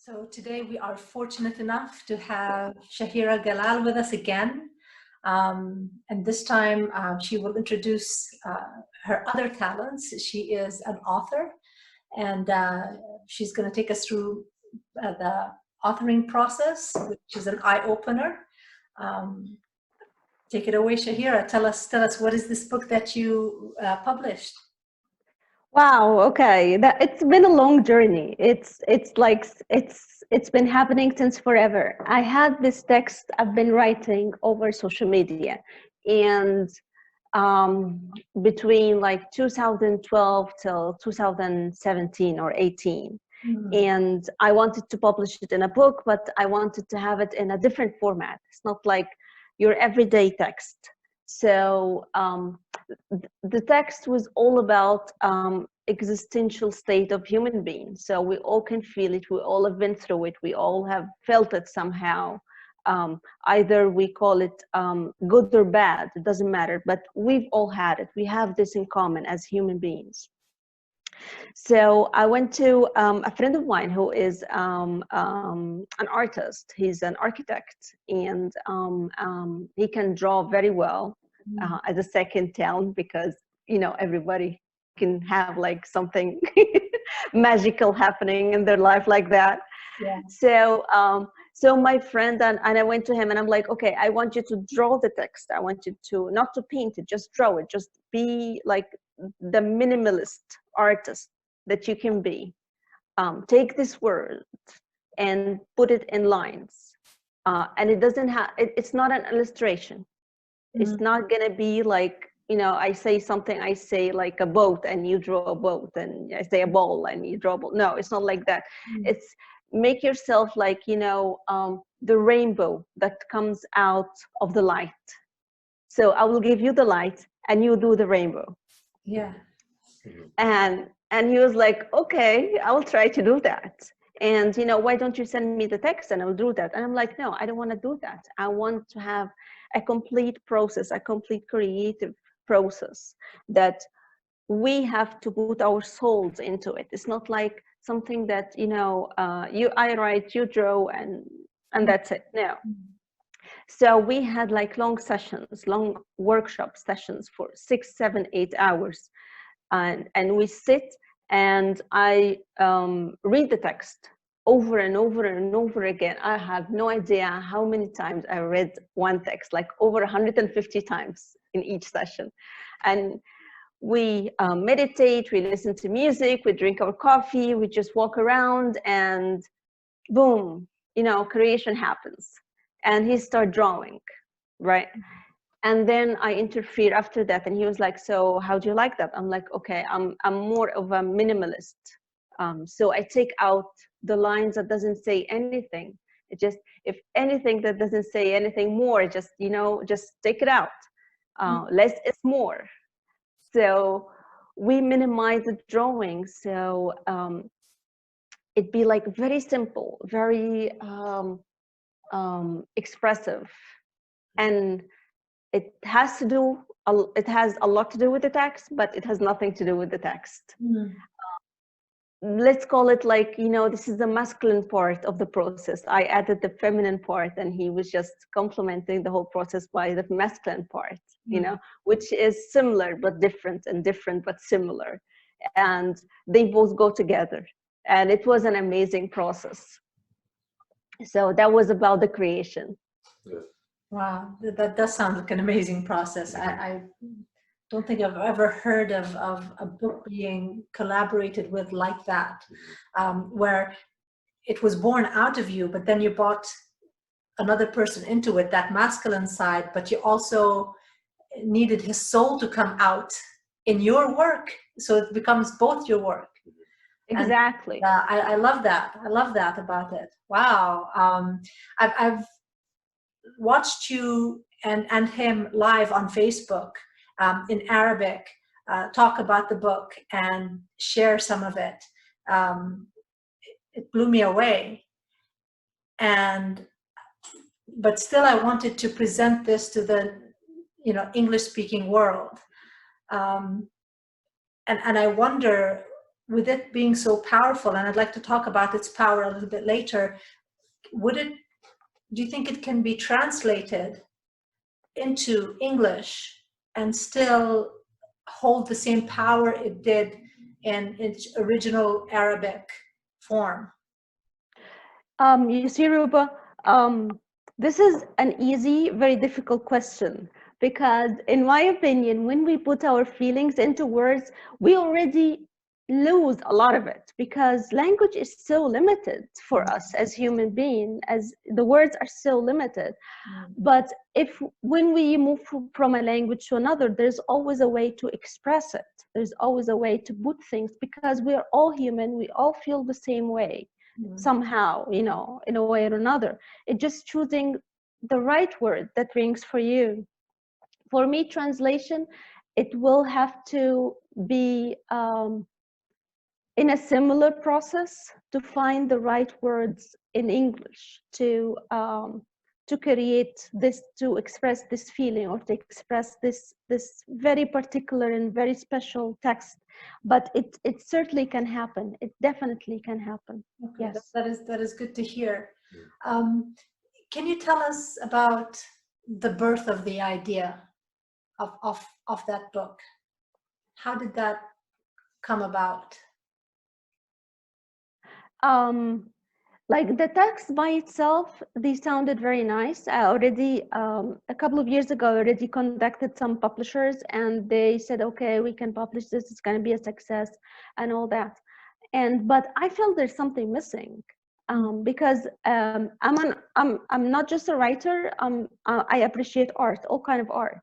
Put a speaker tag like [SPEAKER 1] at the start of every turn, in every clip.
[SPEAKER 1] So today we are fortunate enough to have Shahira Galal with us again. And this time she will introduce her other talents. She is an author, and she's going to take us through the authoring process, which is an eye-opener. Um, Take it away, Shahira. Tell us what is this book that you published?
[SPEAKER 2] Wow, okay. It's been a long journey. It's been happening since forever. I had this text I've been writing over social media, and between like 2012 till 2017 or 18. And I wanted to publish it in a book, but I wanted to have it in a different format. It's not like your everyday text. So the text was all about existential state of human beings. So we all can feel it. We all have been through it. We all have felt it somehow. Either we call it good or bad, it doesn't matter, but we've all had it. We have this in common as human beings. So I went to a friend of mine who is an artist. He's an architect, and he can draw very well as a second talent, because everybody can have like something magical happening in their life like that.
[SPEAKER 1] Yeah.
[SPEAKER 2] So my friend and I went to him, and I'm like, okay, I want you to draw the text. I want you to not to paint it, just draw it. Just be like the minimalist artist that you can be. Take this word and put it in lines. And it doesn't have, it's not an illustration. It's not gonna be like, I say something, I say like a boat and you draw a boat, and I say a ball and you draw a ball. No, it's not like that. It's make yourself like, the rainbow that comes out of the light. So I will give you the light and you do the rainbow.
[SPEAKER 1] Yeah.
[SPEAKER 2] And he was like, okay, I will try to do that. And, why don't you send me the text and I'll do that? And I'm like, no, I don't want to do that. I want to have a complete process, a complete creative process that we have to put our souls into it. It's not like something that, I write, you draw, and that's it. No. So we had like long sessions, long workshop sessions for 6, 7, 8 hours. And we sit and I read the text over and over and over again. I have no idea how many times I read one text, like over 150 times in each session. And we meditate, we listen to music, we drink our coffee, we just walk around, and boom, creation happens. And he started drawing, right? And then I interfered after that, and he was like, so how do you like that? I'm like, okay, I'm more of a minimalist. So I take out the lines that doesn't say anything. It just, if anything that doesn't say anything more, just, just take it out. Less is more. So we minimize the drawing. So it'd be like very simple, very expressive. And it has a lot to do with the text, but it has nothing to do with the text. Let's call it like, this is the masculine part of the process. I added the feminine part, and he was just complementing the whole process by the masculine part, which is similar but different, and different but similar. And they both go together. And it was an amazing process. So that was about the creation.
[SPEAKER 1] Wow, that does sound like an amazing process. I don't think I've ever heard of a book being collaborated with like that, where it was born out of you, but then you brought another person into it, that masculine side, but you also needed his soul to come out in your work. So it becomes both your work.
[SPEAKER 2] Exactly.
[SPEAKER 1] And, I love that. I love that about it. Wow. I've watched you and him live on Facebook in Arabic, talk about the book and share some of it. It blew me away. But still I wanted to present this to the English speaking world. And I wonder with it being so powerful, and I'd like to talk about its power a little bit later, do you think it can be translated into English and still hold the same power it did in its original Arabic form?
[SPEAKER 2] You see, Ruba, this is an easy, very difficult question because, in my opinion, when we put our feelings into words, we already lose a lot of it because language is so limited for us as human beings, as the words are so limited. But when we move from a language to another, there's always a way to express it. There's always a way to put things because we are all human. We all feel the same way somehow, in a way or another. It's just choosing the right word that rings for you. For me, translation, it will have to be in a similar process to find the right words in English to create this, to express this feeling or to express this very particular and very special text. But it certainly can happen. It definitely can happen.
[SPEAKER 1] Okay,
[SPEAKER 2] Yes.
[SPEAKER 1] that is good to hear. Can you tell us about the birth of the idea of that book? How did that come about?
[SPEAKER 2] Like the text by itself, they sounded very nice. I already, a couple of years ago, I already contacted some publishers and they said, okay, we can publish this, it's going to be a success and all that. But I felt there's something missing because I'm not just a writer. I appreciate art, all kind of art.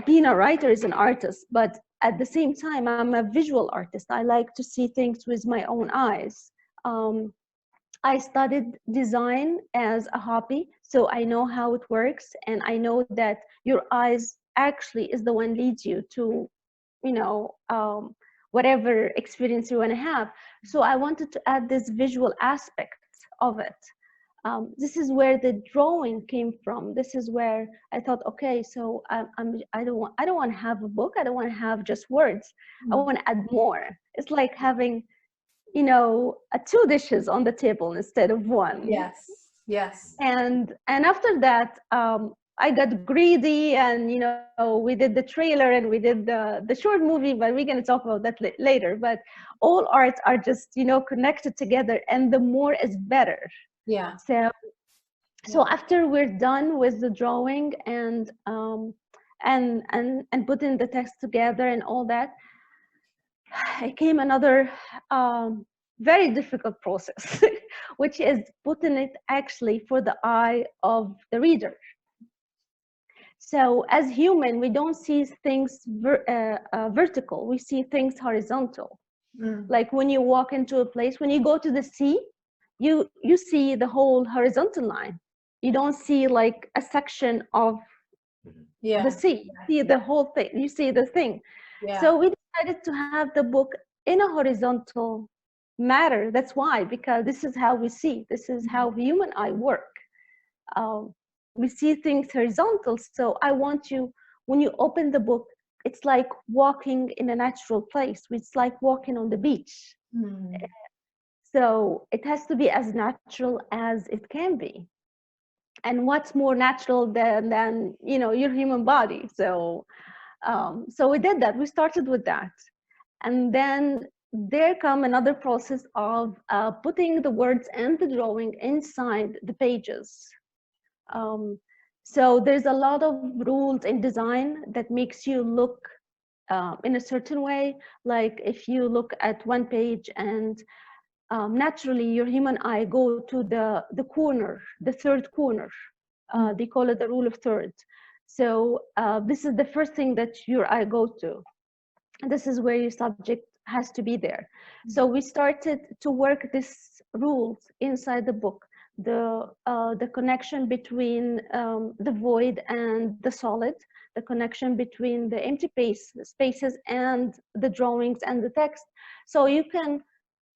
[SPEAKER 2] Being a writer is an artist, but at the same time, I'm a visual artist. I like to see things with my own eyes. I studied design as a hobby, so I know how it works, and I know that your eyes actually is the one leads you to, whatever experience you want to have. So I wanted to add this visual aspect of it. This is where the drawing came from. This is where I thought, okay, so I don't want to have a book. I don't want to have just words. I want to add more. It's like having, two dishes on the table instead of one.
[SPEAKER 1] Yes.
[SPEAKER 2] And after that, I got greedy, and we did the trailer and we did the short movie, but we're going to talk about that later. But all arts are just connected together, and the more is better.
[SPEAKER 1] Yeah.
[SPEAKER 2] So after we're done with the drawing and putting the text together and all that, it came another very difficult process, which is putting it actually for the eye of the reader. So as human, we don't see things vertical. We see things horizontal. Like when you walk into a place, when you go to the sea, you see the whole horizontal line. You don't see like a section of the sea. You see the whole thing. You see the thing. So we decided to have the book in a horizontal matter. That's why, because this is how we see. This is how human eye work. We see things horizontal. So I want you, when you open the book, it's like walking in a natural place. It's like walking on the beach. So it has to be as natural as it can be. And what's more natural than your human body? So we did that. We started with that, and then there come another process of putting the words and the drawing inside the pages. So there's a lot of rules in design that makes you look in a certain way. Like if you look at one page and naturally your human eye go to the corner, the third corner. They call it the rule of thirds. So this is the first thing that your eye goes to. This is where your subject has to be there. So we started to work these rules inside the book. The connection between the void and the solid, the connection between the empty spaces and the drawings and the text. So you can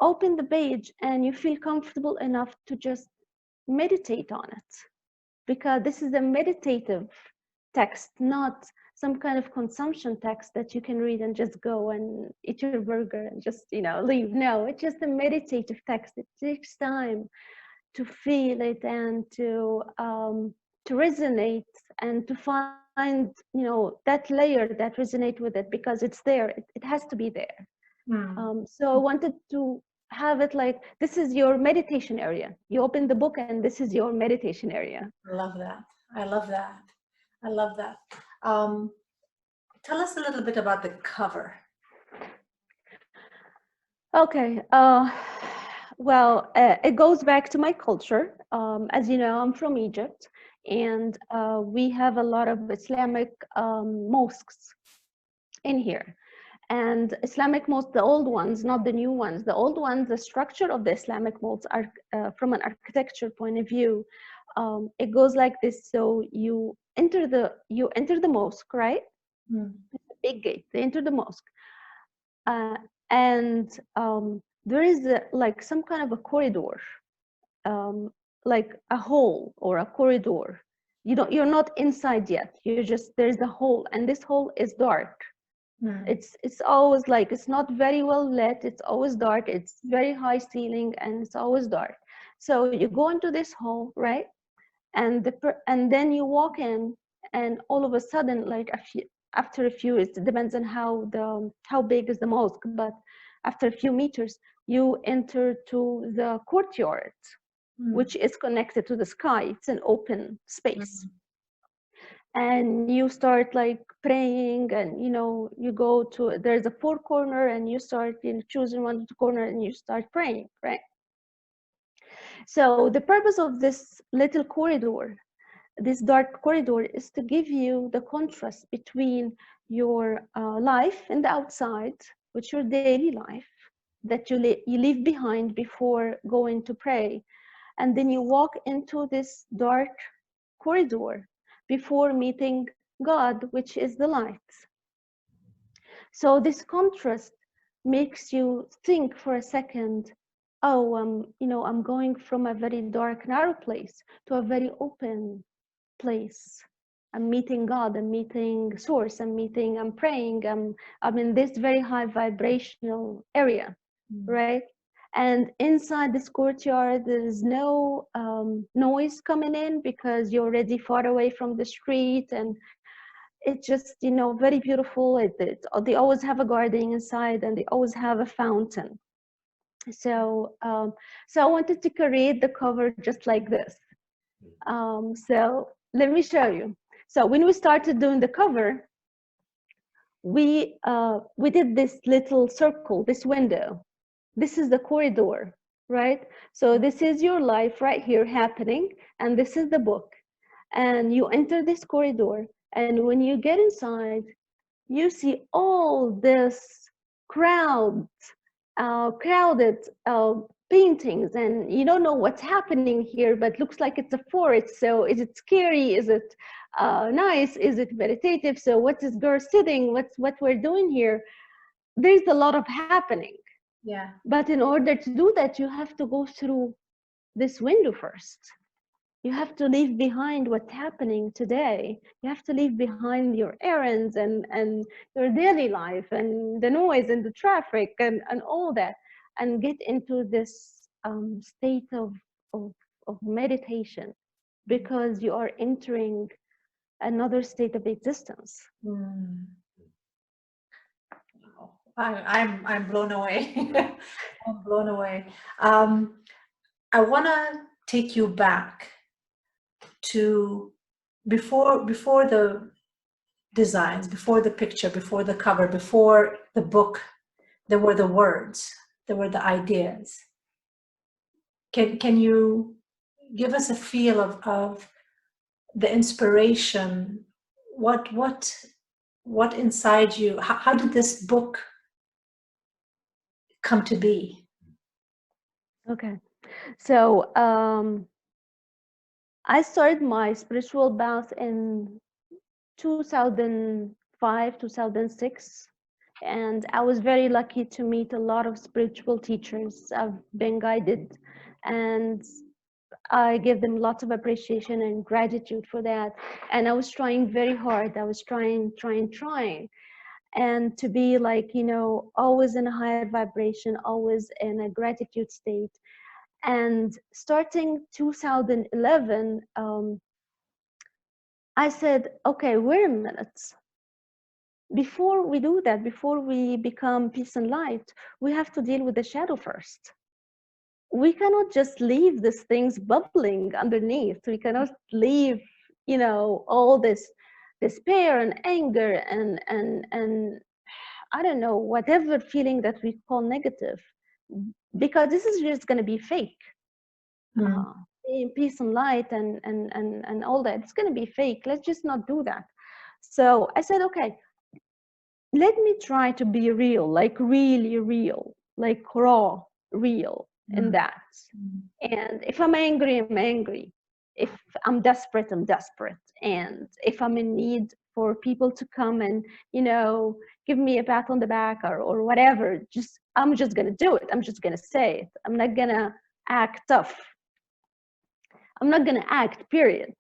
[SPEAKER 2] open the page and you feel comfortable enough to just meditate on it, because this is a meditative text, not some kind of consumption text that you can read and just go and eat your burger and just, leave. No, it's just a meditative text. It takes time to feel it and to resonate and to find, that layer that resonate with it, because it's there. It has to be there. So I wanted to have it like, this is your meditation area. You open the book and this is your meditation area.
[SPEAKER 1] I love that. I love that. I love that. Tell us a little bit about the cover.
[SPEAKER 2] Okay. Well, it goes back to my culture. As you know, I'm from Egypt, and we have a lot of Islamic mosques in here. And Islamic mosques, the old ones, not the new ones. The old ones, the structure of the Islamic mosques are, from an architecture point of view, it goes like this. So you enter the mosque, right? It's a big gate. They enter the mosque, and there is like some kind of a corridor, like a hole or a corridor. You're not inside yet. There's a hole, and this hole is dark. It's always like, it's not very well lit. It's always dark. It's very high ceiling, and it's always dark. So you go into this hole, right? And and then you walk in, and all of a sudden, like after a few, it depends on how big is the mosque, but after a few meters, you enter to the courtyard, which is connected to the sky. It's an open space. And you start like praying, and you go to, there's a four corner, and you start choosing one corner, and you start praying, right? So the purpose of this little corridor, this dark corridor, is to give you the contrast between your life in the outside, which your daily life that you leave behind before going to pray, and then you walk into this dark corridor before meeting God, which is the light. So this contrast makes you think for a second, oh, I'm going from a very dark, narrow place to a very open place. I'm meeting God, I'm meeting Source, I'm praying, I'm in this very high vibrational area, right? And inside this courtyard, there is no noise coming in, because you're already far away from the street, and it's just, very beautiful. They always have a garden inside, and they always have a fountain. So, so I wanted to create the cover just like this. So let me show you. So when we started doing the cover, we did this little circle, this window. This is the corridor, right? So this is your life right here happening, and this is the book. And you enter this corridor, and when you get inside, you see all this crowd, crowded paintings, and you don't know what's happening here, but looks like it's a forest. So is it scary? Is it nice? Is it meditative? So what's this girl sitting? What we're doing here? There's a lot of happening.
[SPEAKER 1] Yeah.
[SPEAKER 2] But in order to do that, you have to go through this window first. You have to leave behind what's happening today. You have to leave behind your errands and your daily life and the noise and the traffic and all that, and get into this state of meditation, because you are entering another state of existence.
[SPEAKER 1] I'm blown away. I'm blown away. I want to take you back to before the designs, before the picture, before the cover, before the book. There were the words, there were the ideas. Can you give us a feel of the inspiration? What inside you? How did this book come to be?
[SPEAKER 2] Okay, so I started my spiritual path in 2005, 2006, and I was very lucky to meet a lot of spiritual teachers. I've been guided, and I give them lots of appreciation and gratitude for that. And I was trying very hard. I was trying, and to be like, always in a higher vibration, always in a gratitude state. And starting 2011, I said, okay, wait a minute. Before we do that, before we become peace and light, we have to deal with the shadow first. We cannot just leave these things bubbling underneath. We cannot leave, all this despair and anger and I don't know, whatever feeling that we call negative, because this is just going to be fake. Being peace and light and all that, it's going to be fake. Let's just not do that. So I said, okay, let me try to be real, like really real, like raw, real in that. And if I'm angry, I'm angry. If I'm desperate, I'm desperate. And if I'm in need for people to come and, give me a pat on the back or whatever, I'm just going to do it. I'm just going to say it. I'm not going to act tough. I'm not going to act, period.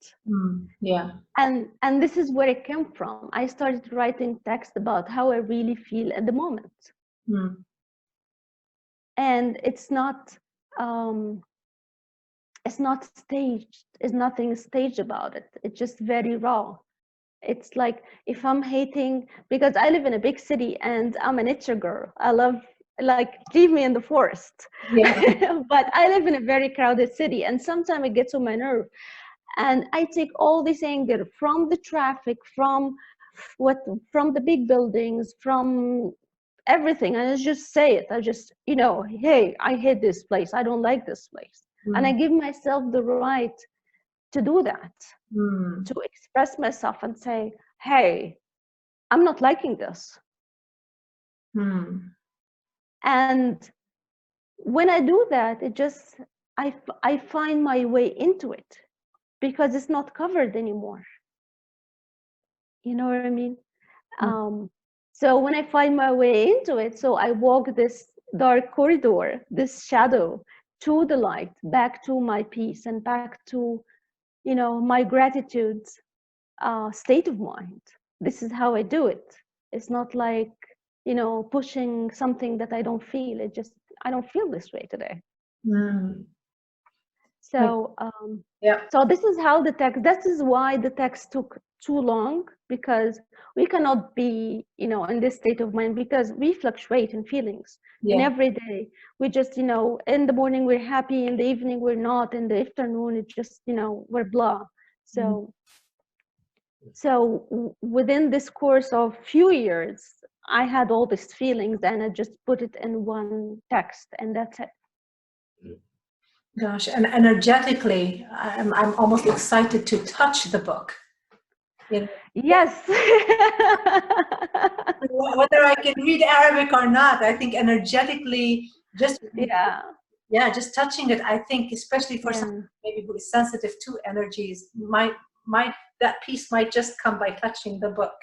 [SPEAKER 1] Yeah.
[SPEAKER 2] And this is where it came from. I started writing text about how I really feel at the moment. And it's not staged. It's nothing staged about it. It's just very raw. It's like if I'm hating, because I live in a big city and I'm a nature girl. I love, like, leave me in the forest. Yeah. But I live in a very crowded city, and sometimes it gets on my nerve. And I take all this anger from the traffic, from the big buildings, from everything, and I just say it. I just, hey, I hate this place. I don't like this place. And I give myself the right to do that, to express myself and say, hey, I'm not liking this. And when I do that, I find my way into it, because it's not covered anymore. You know what I mean? So when I find my way into it, so I walk this dark corridor, this shadow, to the light, back to my peace and back to, my gratitude state of mind. This is how I do it. It's not like, pushing something that I don't feel. I don't feel this way today. So, so this is how this is why the text took too long, because we cannot be, in this state of mind, because we fluctuate in feelings. And every day we just, in the morning we're happy, in the evening we're not, in the afternoon it just, we're blah. So, so within this course of few years, I had all these feelings and I just put it in one text, and that's it.
[SPEAKER 1] Gosh, and energetically, I'm almost excited to touch the book.
[SPEAKER 2] Yes.
[SPEAKER 1] Whether I can read Arabic or not, I think energetically, just just touching it, I think, especially for someone maybe who is sensitive to energies, that piece might just come by touching the book.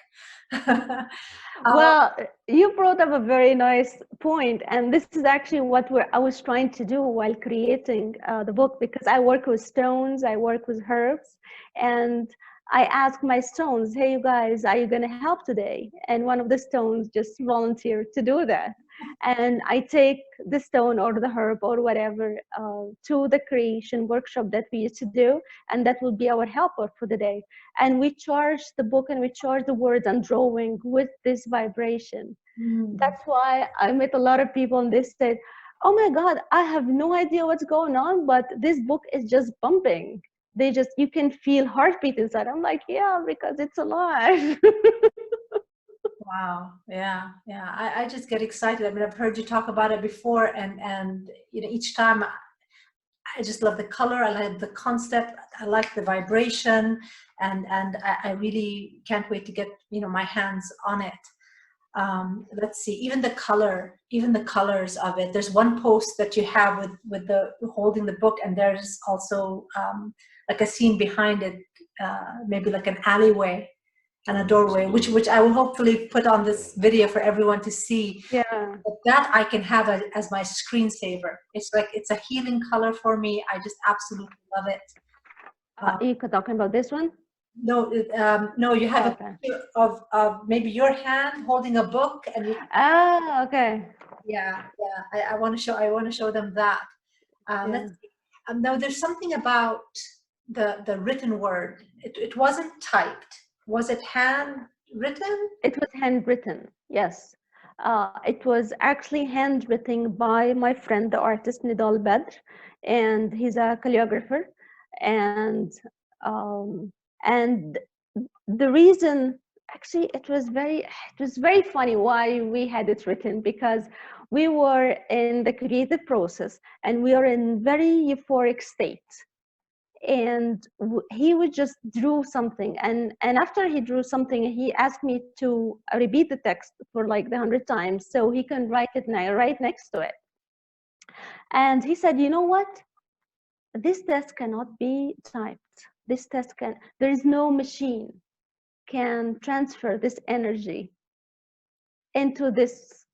[SPEAKER 2] Well, you brought up a very nice point, and this is actually what I was trying to do while creating the book, because I work with stones, I work with herbs, and I ask my stones, hey, you guys, are you going to help today? And one of the stones just volunteered to do that. And I take the stone or the herb or whatever to the creation workshop that we used to do, and that will be our helper for the day. And we charge the book and we charge the words and drawing with this vibration. That's why I met a lot of people and they said, oh my God, I have no idea what's going on, but this book is just bumping. You can feel heartbeat inside. I'm like, yeah, because it's alive.
[SPEAKER 1] Wow. Yeah. I just get excited. I mean, I've heard you talk about it before, and each time I just love the color. I like the concept. I like the vibration, and I really can't wait to get my hands on it. Let's see, even the colors of it. There's one post that you have with the holding the book, and there's also like a scene behind it, maybe like an alleyway. and a doorway, which I will hopefully put on this video for everyone to see.
[SPEAKER 2] Yeah.
[SPEAKER 1] But that I can have as my screensaver. It's like, it's a healing color for me. I just absolutely love it.
[SPEAKER 2] You talking about this one?
[SPEAKER 1] No, no, you have
[SPEAKER 2] Okay.
[SPEAKER 1] a picture of maybe your hand holding a book, and you,
[SPEAKER 2] Okay.
[SPEAKER 1] yeah, I want to show them that.
[SPEAKER 2] Yeah.
[SPEAKER 1] Let's see. Now there's something about the written word. It wasn't typed. Was it handwritten?
[SPEAKER 2] It was handwritten, yes. It was actually handwritten by my friend, the artist Nidal Badr, and he's a calligrapher. And um, and the reason, actually, it was very funny why we had it written, because we were in the creative process and we are in very euphoric state, and he would just drew something, and after he drew something he asked me to repeat the text for like the 100 times so he can write it right next to it. And he said, you know what, this test cannot be typed. This test can, there is no machine can transfer this energy into this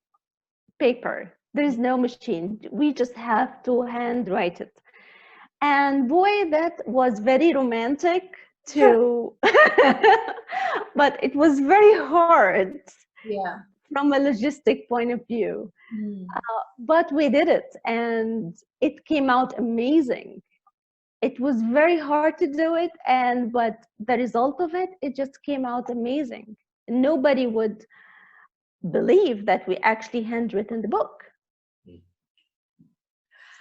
[SPEAKER 2] paper. There is no machine, we just have to handwrite it. And boy, that was very romantic to but it was very hard
[SPEAKER 1] Yeah.
[SPEAKER 2] from a logistic point of view.
[SPEAKER 1] Mm.
[SPEAKER 2] But we did it and it came out amazing. It was very hard to do it, and but the result of it, it just came out amazing. Nobody would believe that we actually handwritten the book.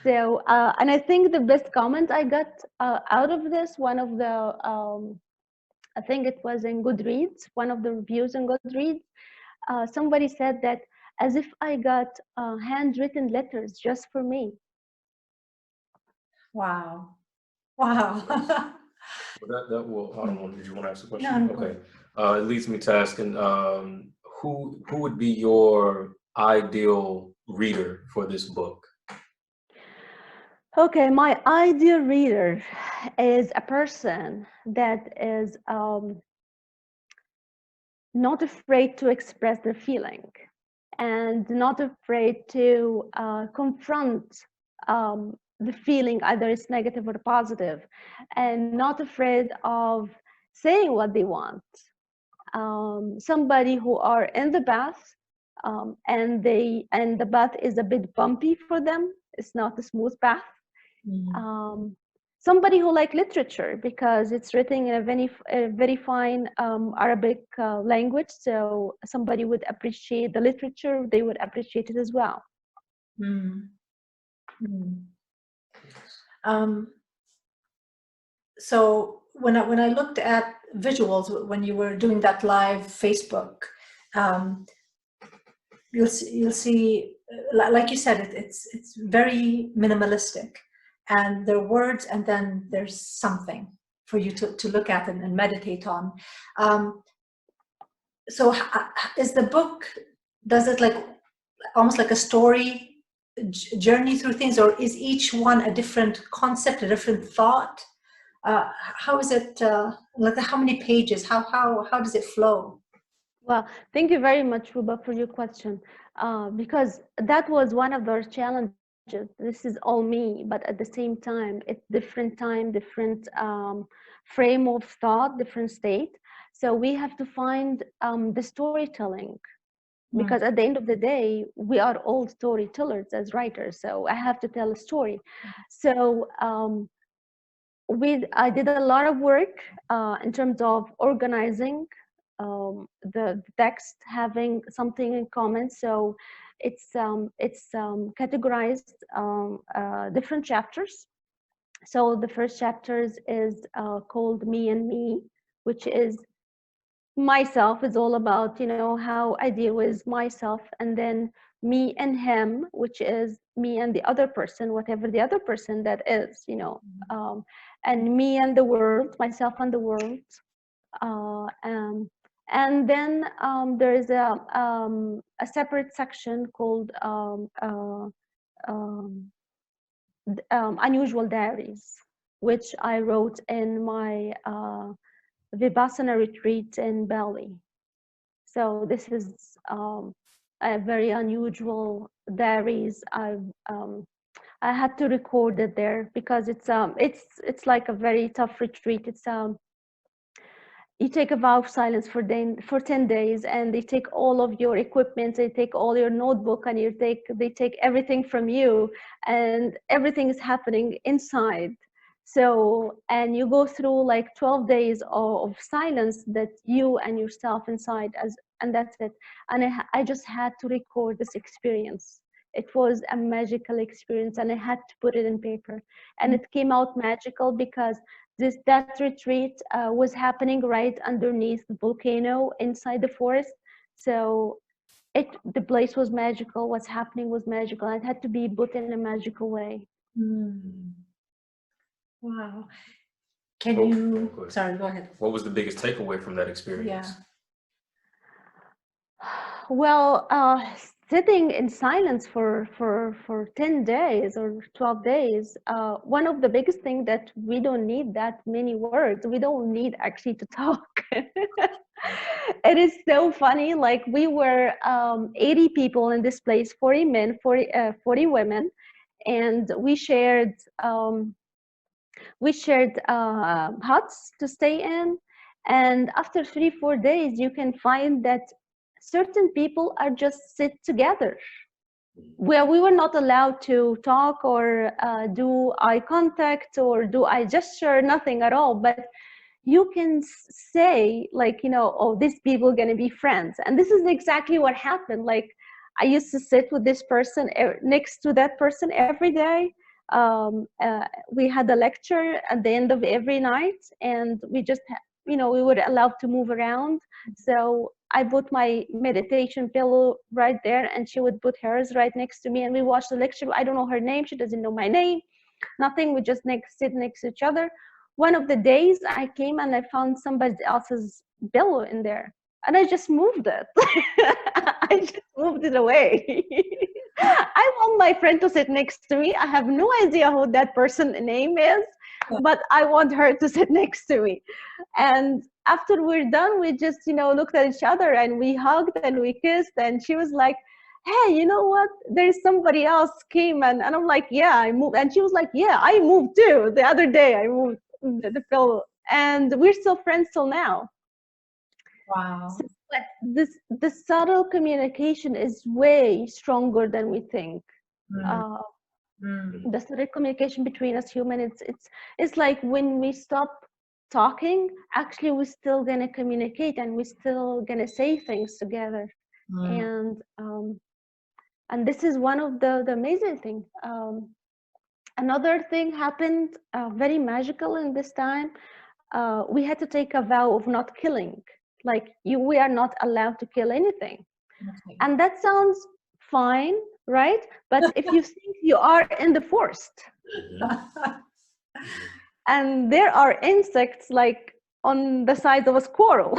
[SPEAKER 2] So, and I think the best comment I got out of this, one of the, I think it was in Goodreads, one of the reviews in Goodreads, somebody said that as if I got handwritten letters just for me.
[SPEAKER 1] Wow. Wow.
[SPEAKER 3] That will, I don't know, did you want to ask a question?
[SPEAKER 1] No,
[SPEAKER 3] okay. It leads me to asking, who would be your ideal reader for this book?
[SPEAKER 2] Okay, my ideal reader is a person that is not afraid to express their feeling and not afraid to confront the feeling, either it's negative or positive, and not afraid of saying what they want. Somebody who are in the path, and the path is a bit bumpy for them. It's not a smooth path.
[SPEAKER 1] Mm.
[SPEAKER 2] Somebody who like literature, because it's written in a very fine Arabic language, so somebody would appreciate the literature, they would appreciate it as well.
[SPEAKER 1] Mm. Mm. So when I looked at visuals, when you were doing that live Facebook, you'll see, like you said, it's very minimalistic, and there are words, and then there's something for you to look at and meditate on. So is the book, does it like almost like a story journey through things, or is each one a different concept, a different thought? How is it, like how many pages, how does it flow?
[SPEAKER 2] Well, thank you very much, Ruba, for your question, because that was one of our challenges. This is all me, but at the same time, it's different time, different frame of thought, different state. So we have to find the storytelling, because at the end of the day, we are all storytellers as writers. So I have to tell a story. So I did a lot of work in terms of organizing the text, having something in common. So it's categorized different chapters. So the first chapters is called Me and Me, which is myself, is all about, you know, how I deal with myself. And then me and him, which is me and the other person, whatever the other person that is, you know, and me and the world, myself and the world. And then there is a separate section called Unusual Diaries, which I wrote in my Vipassana retreat in Bali. So this is a very unusual diaries. I had to record it there because it's like a very tough retreat. It's you take a vow of silence for 10 days, and they take all of your equipment, they take all your notebook, and they take everything from you, and everything is happening inside. So, and you go through like 12 days of silence, that you and yourself inside, and that's it. And I just had to record this experience. It was a magical experience, and I had to put it in paper, and it came out magical because that retreat was happening right underneath the volcano inside the forest. So the place was magical. What's happening was magical. It had to be put in a magical way.
[SPEAKER 1] Mm. Wow. Can you?
[SPEAKER 3] Go ahead.
[SPEAKER 1] Sorry, go ahead.
[SPEAKER 3] What was the biggest takeaway from that experience?
[SPEAKER 1] Yeah.
[SPEAKER 2] Well, sitting in silence for 10 days or 12 days, one of the biggest things that we don't need that many words. We don't need actually to talk. It is so funny. Like we were 80 people in this place, 40 men, 40 women, and we shared huts to stay in. And after 3-4 days, you can find that certain people are just sit together, where we were not allowed to talk or do eye contact or do eye gesture, nothing at all. But you can say, like, oh, these people are going to be friends. And this is exactly what happened. Like, I used to sit with this person next to that person every day. We had a lecture at the end of every night, and we just, we were allowed to move around. So I put my meditation pillow right there, and she would put hers right next to me, and we watched the lecture. I don't know her name. She doesn't know my name. Nothing. We just sit next to each other. One of the days I came and I found somebody else's pillow in there, and I just moved it. I just moved it away. I want my friend to sit next to me. I have no idea who that person's name is, but I want her to sit next to me. And after we're done, we just, looked at each other and we hugged and we kissed. And she was like, hey, you know what? There's somebody else came, and I'm like, yeah, I moved. And she was like, yeah, I moved too. The other day I moved the pillow, and we're still friends till now.
[SPEAKER 1] Wow.
[SPEAKER 2] So, but the subtle communication is way stronger than we think. The subtle communication between us humans, it's like when we stop talking, actually we're still gonna communicate, and we're still gonna say things together. And this is one of the amazing thing. Another thing happened very magical in this time. We had to take a vow of not killing. Like we are not allowed to kill anything. Okay. And that sounds fine, right? But if you think you are in the forest and there are insects like on the size of a squirrel.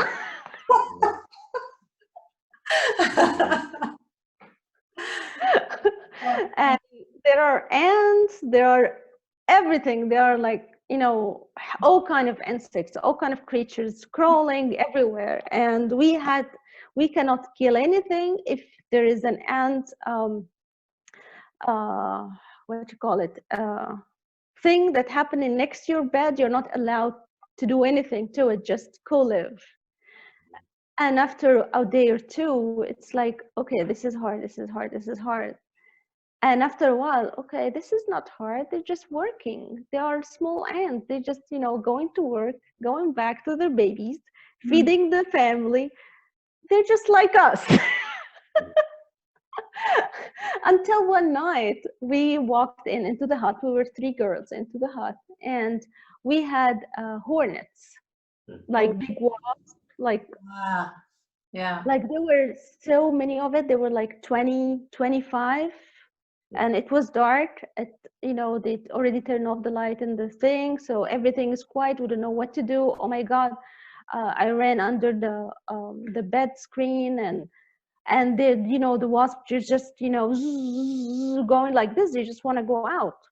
[SPEAKER 2] And there are ants, there are everything. There are like, all kind of insects, all kind of creatures crawling everywhere. And we cannot kill anything. If there is an ant, what you call it, thing that happening next to your bed, you're not allowed to do anything to it, just co-live. And after a day or two, it's like, okay, this is hard, this is hard, this is hard. And after a while, okay, this is not hard. They're just working. They are small ants. They just, going to work, going back to their babies, feeding the family. They're just like us. Until one night, we walked into the hut. We were 3 girls into the hut, and we had hornets, like big wasps, like,
[SPEAKER 1] yeah,
[SPEAKER 2] like there were so many of it. There were like 20, 25. And it was dark. They already turned off the light in the thing, so everything is quiet. We don't know what to do. Oh my God! I ran under the bed screen, and the wasps just going like this. They just want to go out.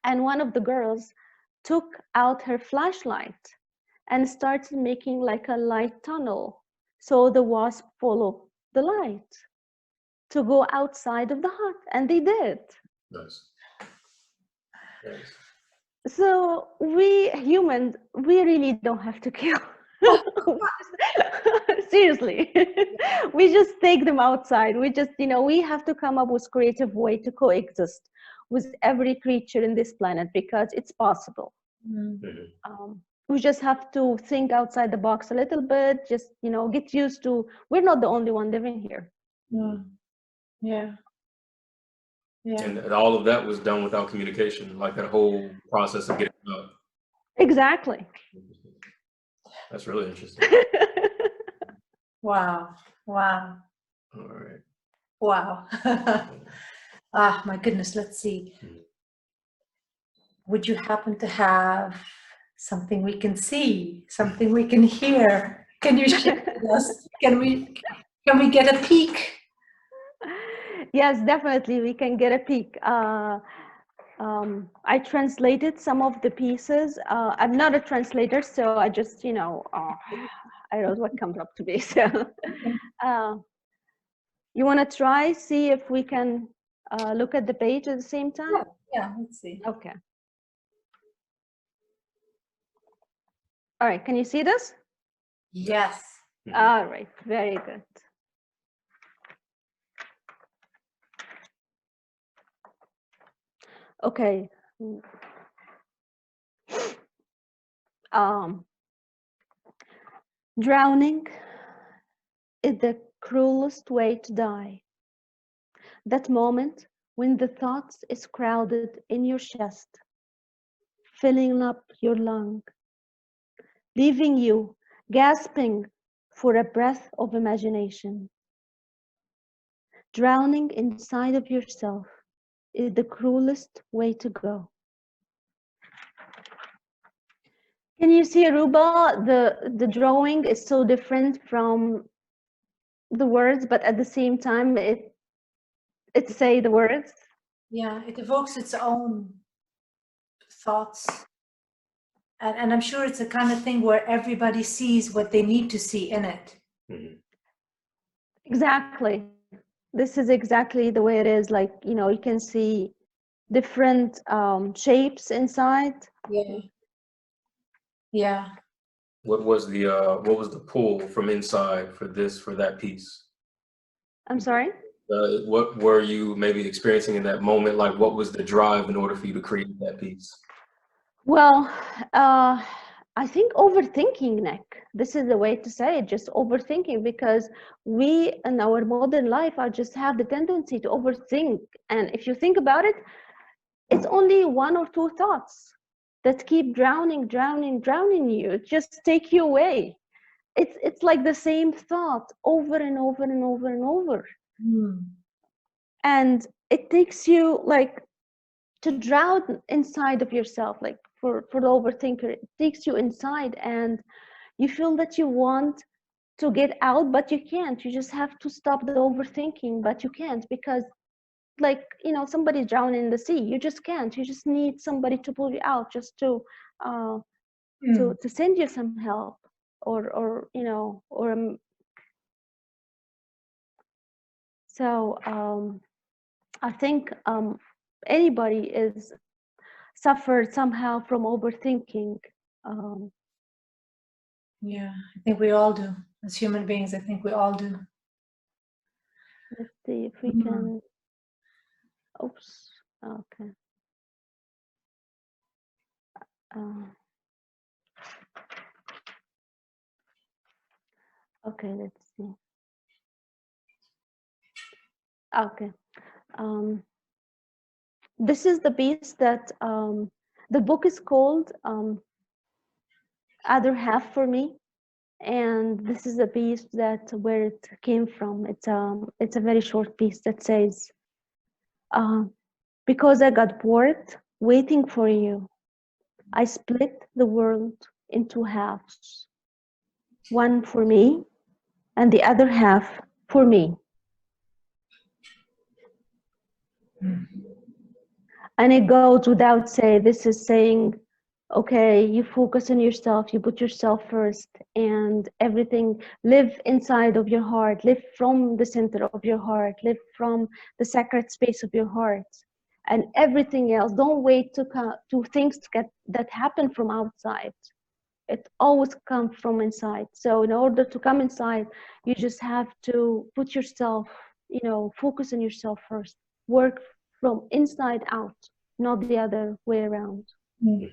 [SPEAKER 2] And one of the girls took out her flashlight and started making like a light tunnel. So the wasp followed the light to go outside of the hut, and they did.
[SPEAKER 3] Nice. Nice.
[SPEAKER 2] So we humans, we really don't have to kill. Seriously, we just take them outside. We just, we have to come up with creative way to coexist with every creature in this planet, because it's possible. We just have to think outside the box a little bit, just, get used to, we're not the only one living here.
[SPEAKER 1] Yeah.
[SPEAKER 3] And all of that was done without communication, like that whole process of getting up.
[SPEAKER 2] Exactly.
[SPEAKER 3] That's really interesting.
[SPEAKER 1] Wow.
[SPEAKER 3] All right.
[SPEAKER 1] Wow. My goodness, let's see. Would you happen to have something we can see, something we can hear? Can you share with us? Can we get a peek?
[SPEAKER 2] Yes, definitely, we can get a peek. I translated some of the pieces. I'm not a translator, so I just, I wrote what comes up to be. So, you want to try, see if we can look at the page at the same time?
[SPEAKER 1] Yeah, let's see.
[SPEAKER 2] Okay. All right, can you see this?
[SPEAKER 1] Yes.
[SPEAKER 2] All right, very good. Okay. Drowning is the cruelest way to die. That moment when the thoughts is crowded in your chest, filling up your lung, leaving you gasping for a breath of imagination. Drowning inside of yourself is the cruelest way to go. Can you see, Aruba, the drawing is so different from the words, but at the same time it say the words?
[SPEAKER 1] Yeah, it evokes its own thoughts. And I'm sure it's the kind of thing where everybody sees what they need to see in it.
[SPEAKER 2] Exactly. This is exactly the way it is. Like, you can see different shapes inside.
[SPEAKER 1] Yeah. Yeah.
[SPEAKER 3] What was the pull from inside for that piece?
[SPEAKER 2] I'm sorry?
[SPEAKER 3] What were you maybe experiencing in that moment? Like, what was the drive in order for you to create that piece?
[SPEAKER 2] Well, I think overthinking, Nick. This is the way to say it, just overthinking, because we in our modern life are just have the tendency to overthink. And if you think about it, it's only one or two thoughts that keep drowning you. It just take you away. It's like the same thought over and over and over and over. And it takes you like to drown inside of yourself, like for the overthinker, it takes you inside and you feel that you want to get out, but you can't. You just have to stop the overthinking, but you can't, because like, somebody drowned in the sea. You just can't. You just need somebody to pull you out, just to send you some help, or so I think anybody is suffered somehow from overthinking.
[SPEAKER 1] Yeah, I think we all do. As human beings, I think we all do.
[SPEAKER 2] Let's see if we can. Oops. Okay. Okay, let's see. Okay. This is the piece that the book is called Other Half for Me, and this is a piece that where it came from. It's a very short piece that says, because I got bored waiting for you, I split the world into halves, one for me and the other half for me. And it goes without say, this is saying, Okay, you focus on yourself, you put yourself first, and everything, live inside of your heart, live from the center of your heart, live from the sacred space of your heart. And everything else, don't wait to things to get that happen from outside. It always comes from inside. So in order to come inside, you just have to put yourself, focus on yourself first. Work from inside out, not the other way around.
[SPEAKER 1] Mm.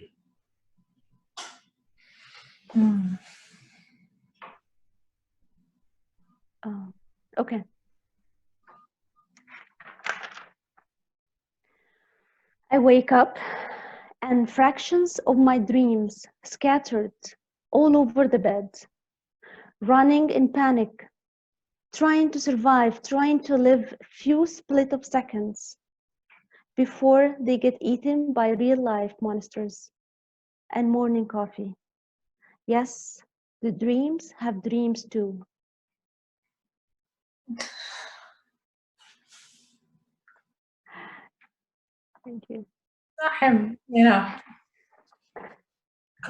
[SPEAKER 1] Mm.
[SPEAKER 2] Okay. I wake up and fractions of my dreams scattered all over the bed, running in panic, trying to survive, trying to live few split of seconds before they get eaten by real life monsters and morning coffee. Yes, the dreams have dreams too. Thank you.
[SPEAKER 1] I'll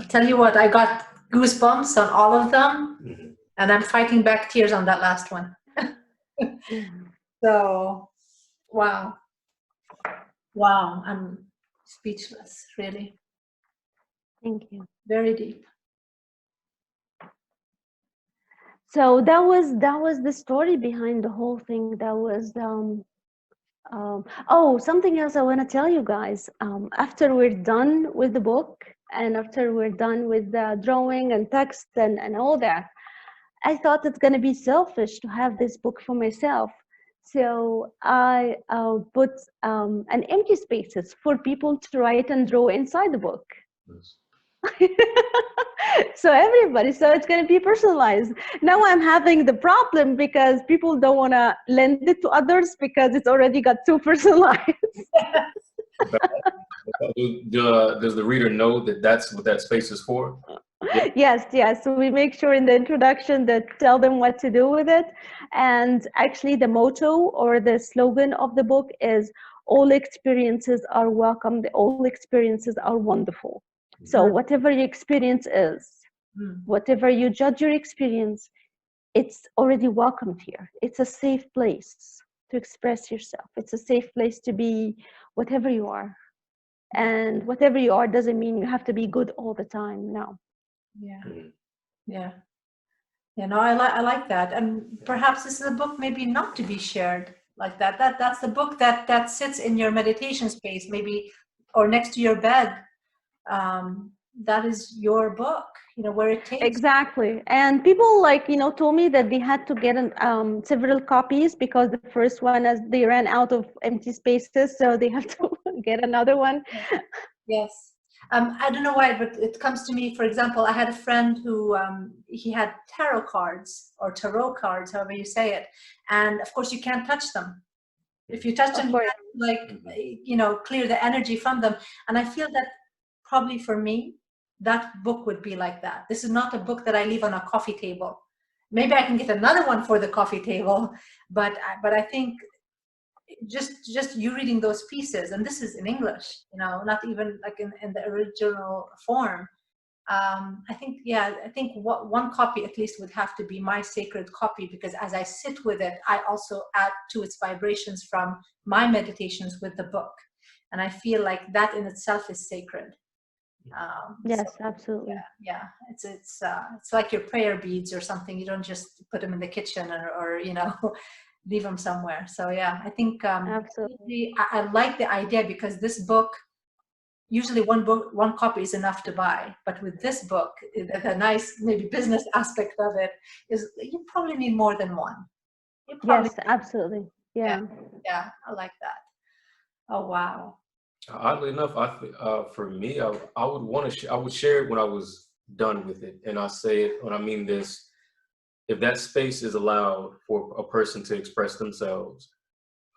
[SPEAKER 1] tell you what, I got goosebumps on all of them, and I'm fighting back tears on that last one. So, wow. Wow, I'm speechless, really.
[SPEAKER 2] Thank you.
[SPEAKER 1] Very deep.
[SPEAKER 2] So that was the story behind the whole thing. That was oh, something else I want to tell you guys. After we're done with the book and after we're done with the drawing and text and all that, I thought it's going to be selfish to have this book for myself. So I put an empty spaces for people to write and draw inside the book.
[SPEAKER 3] Yes.
[SPEAKER 2] So everybody, so it's going to be personalized. Now I'm having the problem because people don't want to lend it to others because it's already got too personalized.
[SPEAKER 3] Does the reader know that that's what that space is for?
[SPEAKER 2] Yes, yes. So we make sure in the introduction that tell them what to do with it. And actually the motto or the slogan of the book is all experiences are welcome. All experiences are wonderful. So whatever your experience is, whatever you judge your experience, it's already welcomed here. It's a safe place to express yourself. It's a safe place to be whatever you are. And whatever you are doesn't mean you have to be good all the time. No.
[SPEAKER 1] Yeah. Yeah. You know, I like that. And perhaps this is a book maybe not to be shared like that. That's the book that sits in your meditation space, maybe, or next to your bed. That is your book, where it takes.
[SPEAKER 2] Exactly. And people told me that they had to get several copies because the first one, as they ran out of empty spaces, so they have to get another one.
[SPEAKER 1] Yes. I don't know why, but it comes to me, for example, I had a friend who, he had tarot cards or tarot cards, however you say it. And of course you can't touch them. If you touch them, you have to clear the energy from them. And I feel that probably for me, that book would be like that. This is not a book that I leave on a coffee table. Maybe I can get another one for the coffee table, but I think just you reading those pieces, and this is in English, not even like in the original form. I think one copy at least would have to be my sacred copy, because as I sit with it, I also add to its vibrations from my meditations with the book. And I feel like that in itself is sacred.
[SPEAKER 2] Yes, absolutely.
[SPEAKER 1] Yeah. It's like your prayer beads or something. You don't just put them in the kitchen or leave them somewhere. So yeah, I think
[SPEAKER 2] absolutely.
[SPEAKER 1] I like the idea, because this book, usually one copy is enough to buy. But with this book, the nice maybe business aspect of it is you probably need more than one.
[SPEAKER 2] Yes, absolutely. Yeah.
[SPEAKER 1] I like that. Oh wow.
[SPEAKER 3] Oddly enough, for me, I would want to I would share it when I was done with it, and I say it when I mean this. If that space is allowed for a person to express themselves,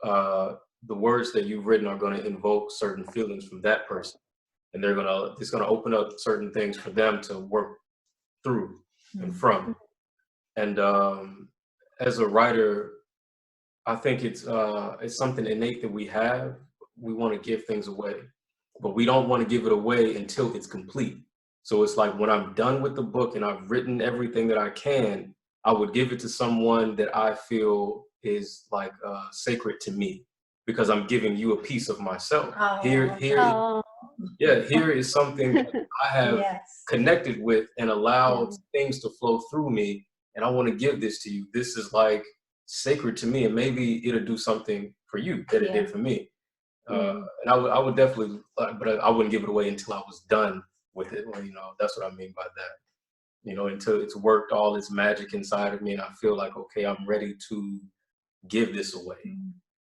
[SPEAKER 3] the words that you've written are going to invoke certain feelings from that person, and it's going to open up certain things for them to work through and from. And as a writer, I think it's something innate that we have. We want to give things away. but we don't want to give it away until it's complete. So it's like when I'm done with the book and I've written everything that I can, I would give it to someone that I feel is like sacred to me, because I'm giving you a piece of myself.
[SPEAKER 1] Oh,
[SPEAKER 3] Here is something that I have
[SPEAKER 1] yes.
[SPEAKER 3] connected with and allowed things to flow through me, and I want to give this to you. This is like sacred to me, and maybe it'll do something for you that it did for me. And I would definitely, but I wouldn't give it away until I was done with it. Well, that's what I mean by that. Until it's worked all its magic inside of me, and I feel like, okay, I'm ready to give this away.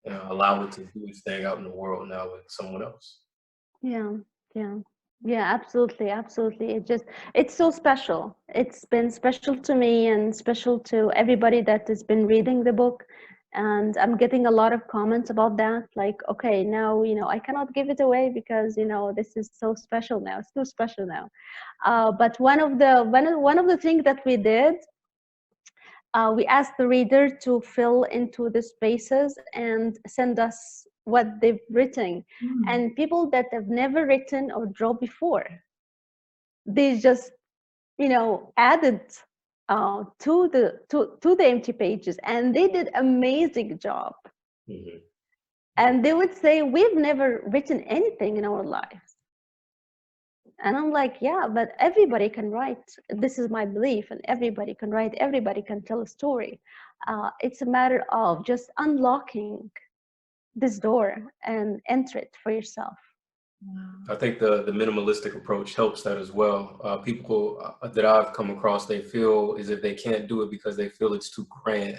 [SPEAKER 3] Allow it to do its thing out in the world now with someone else.
[SPEAKER 2] Yeah, absolutely. It's so special. It's been special to me and special to everybody that has been reading the book. And I'm getting a lot of comments about that. Like, okay, now, I cannot give it away because, this is so special now. It's too special now. But one of the things that we did, we asked the reader to fill into the spaces and send us what they've written. And people that have never written or drawn before, they just added to the empty pages, and they did amazing job. And they would say, we've never written anything in our lives. And I'm like, yeah, but everybody can write. This is my belief, and everybody can write. Everybody can tell a story. It's a matter of just unlocking this door and enter it for yourself.
[SPEAKER 3] I think the minimalistic approach helps that as well. People that I've come across, they feel as if they can't do it because they feel it's too grand.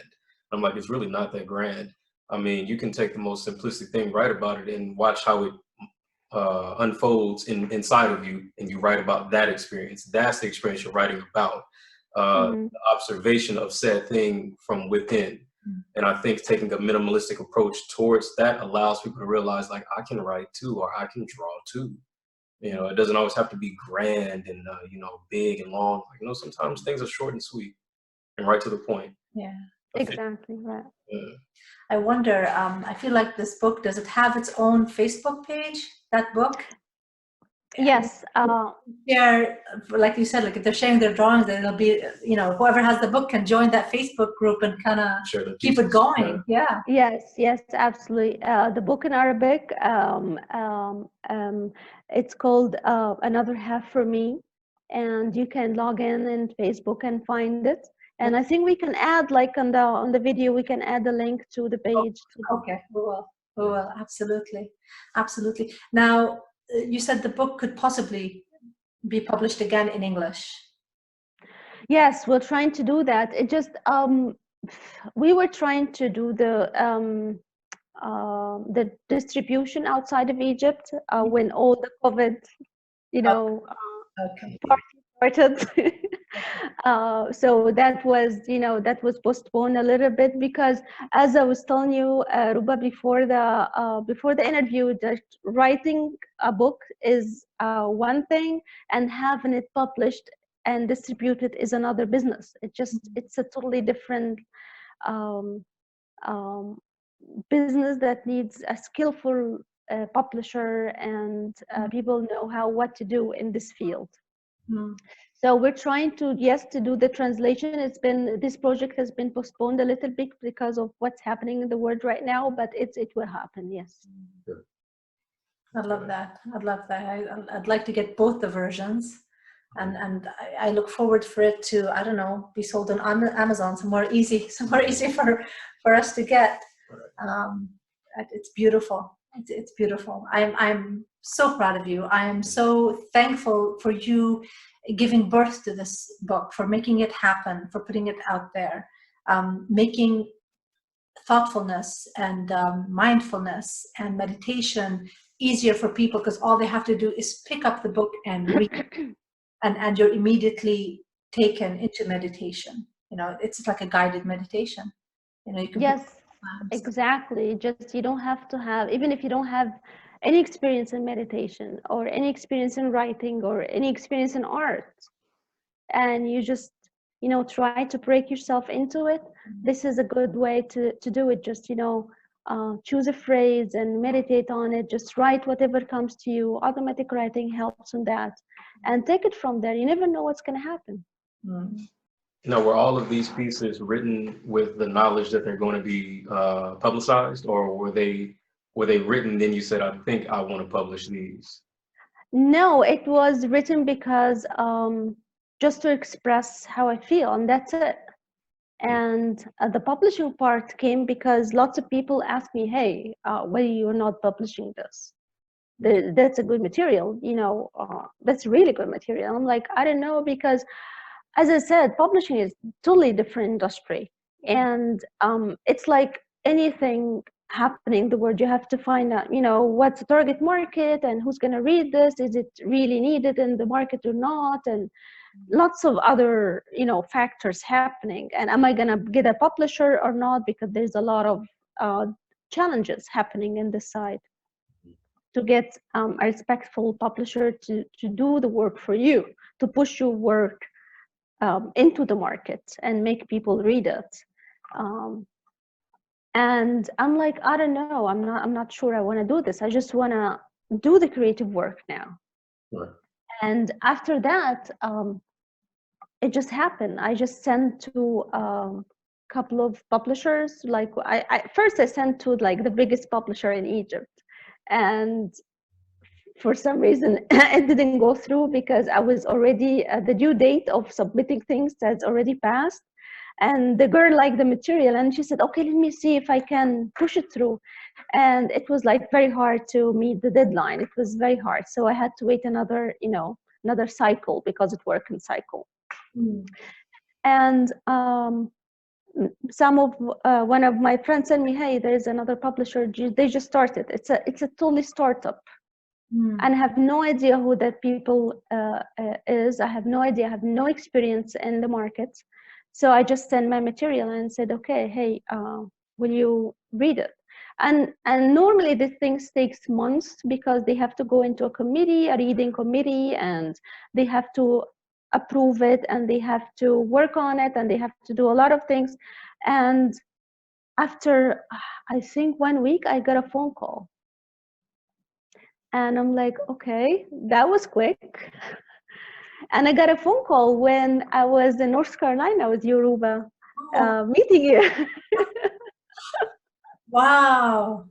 [SPEAKER 3] I'm like, it's really not that grand. I mean, you can take the most simplistic thing, write about it, and watch how it unfolds inside of you, and you write about that experience. That's the experience you're writing about. The observation of said thing from within. And I think taking a minimalistic approach towards that allows people to realize, like, I can write too, or I can draw too. It doesn't always have to be grand and big and long. Like, sometimes things are short and sweet and right to the point.
[SPEAKER 1] Yeah,
[SPEAKER 2] exactly right.
[SPEAKER 1] I wonder, I feel like this book, does it have its own Facebook page, that book?
[SPEAKER 2] Yes.
[SPEAKER 1] Share, like you said, like if they're sharing their drawings, then it'll be, whoever has the book can join that Facebook group and kind of keep it going. Yeah.
[SPEAKER 2] Yes, absolutely. The book in Arabic, it's called Another Half for Me, and you can log in Facebook and find it. And I think we can add, like on the video, we can add a link to the page.
[SPEAKER 1] Okay, we will. Absolutely. Now, you said the book could possibly be published again in English.
[SPEAKER 2] Yes, we're trying to do that. It just we were trying to do the distribution outside of Egypt when all the COVID, party started. So that was postponed a little bit because, as I was telling you, Ruba, before the interview, that writing a book is one thing, and having it published and distributed is another business. It's a totally different business that needs a skillful publisher, and people know what to do in this field. So we're trying to do the translation. This project has been postponed a little bit because of what's happening in the world right now, but it will happen. Yes.
[SPEAKER 1] I love that. I'd like to get both the versions, and I look forward for it to, I don't know, be sold on Amazon, somewhere easy for us to get. It's beautiful. It's beautiful. I'm so proud of you. I am so thankful for you giving birth to this book, for making it happen, for putting it out there, making thoughtfulness and mindfulness and meditation easier for people, because all they have to do is pick up the book and read, and you're immediately taken into meditation. It's like a guided meditation. You can
[SPEAKER 2] yes, exactly. Just you don't have to have, even if you don't have any experience in meditation or any experience in writing or any experience in art, and you just try to break yourself into it, this is a good way to do it. Just choose a phrase and meditate on it. Just write whatever comes to you. Automatic writing helps on that, and take it from there. You never know what's going to happen.
[SPEAKER 3] Now, were all of these pieces written with the knowledge that they're going to be publicized, or were they written, then you said, I think I want to publish these?
[SPEAKER 2] No, it was written because just to express how I feel, and that's it. And the publishing part came because lots of people asked me, hey, why you're not publishing this? That's a good material, that's really good material. I'm like, I don't know, because as I said, publishing is totally different industry. And it's like anything happening in the world, you have to find out, what's the target market and who's going to read this. Is it really needed in the market or not? And lots of other, factors happening. And am I going to get a publisher or not? Because there's a lot of challenges happening in this side to get a respectful publisher to do the work for you, to push your work into the market and make people read it. And I'm like, I don't know, I'm not sure I want to do this. I just want to do the creative work now.
[SPEAKER 3] Right.
[SPEAKER 2] And after that, it just happened. I just sent to a couple of publishers. Like first I sent to like the biggest publisher in Egypt, and for some reason it didn't go through because I was already the due date of submitting things has already passed. And the girl liked the material and she said, okay, let me see if I can push it through. And it was like very hard to meet the deadline. It was very hard. So I had to wait another cycle, because it worked in cycle. And some of one of my friends said me, hey, there's another publisher. They just started. It's a totally startup. And I have no idea who that people is. I have no idea. I have no experience in the market. So I just sent my material and said, okay, hey, will you read it? And normally these things takes months, because they have to go into a reading committee, and they have to approve it, and they have to work on it, and they have to do a lot of things. And after, I think 1 week, I got a phone call. And I'm like, okay, that was quick. And I got a phone call when I was in North Carolina with Yoruba, meeting you.
[SPEAKER 1] Wow.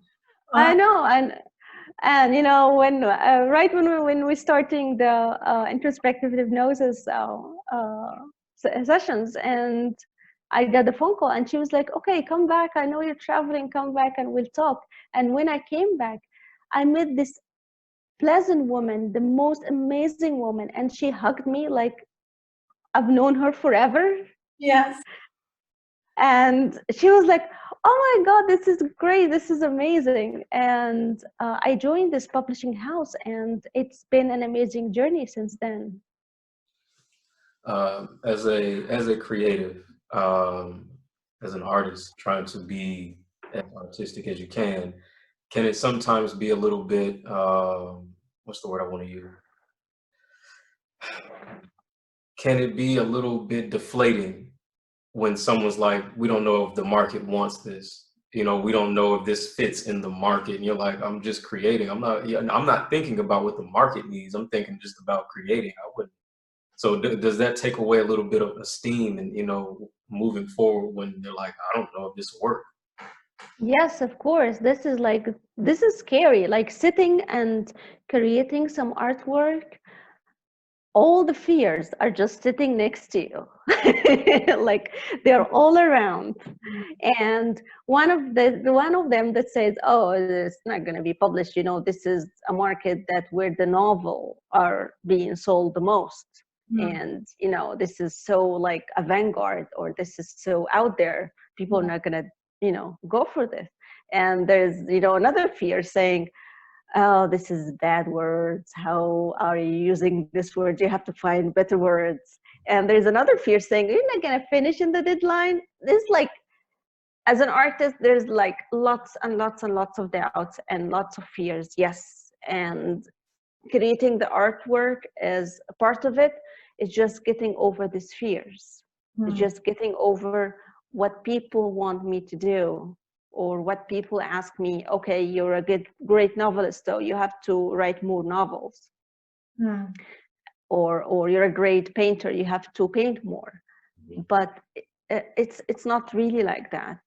[SPEAKER 2] I know. And when right when we starting the introspective hypnosis sessions, and I got the phone call, and she was like, okay, come back. I know you're traveling. Come back and we'll talk. And when I came back, I met this pleasant woman, the most amazing woman, and she hugged me like I've known her forever.
[SPEAKER 1] Yes.
[SPEAKER 2] And she was like, oh my God, this is great, this is amazing. And I joined this publishing house, and it's been an amazing journey since then.
[SPEAKER 3] As a creative, as an artist, trying to be as artistic as you can it sometimes be a little bit, what's the word I want to use? Can it be a little bit deflating when someone's like, we don't know if the market wants this, we don't know if this fits in the market, and you're like, I'm just creating. I'm not thinking about what the market needs. I'm thinking just about creating. I wouldn't. So does that take away a little bit of esteem and, moving forward when they're like, I don't know if this will work?
[SPEAKER 2] Yes, of course. This is scary. Like sitting and creating some artwork, all the fears are just sitting next to you. Like they're all around. And one of them that says, oh, it's not going to be published, this is a market that where the novel are being sold the most. And this is so like a vanguard, or this is so out there, people are not going to go for this. And there's another fear saying, oh, this is bad words, how are you using this word, you have to find better words. And there's another fear saying, you're not going to finish in the deadline. This, like, as an artist, there's like lots and lots and lots of doubts and lots of fears. Yes. And creating the artwork is a part of it. It's just getting over these fears. It's just getting over what people want me to do. or what people ask me, okay, you're a great novelist, so you have to write more novels.
[SPEAKER 1] Mm.
[SPEAKER 2] Or you're a great painter, you have to paint more. But it's not really like that.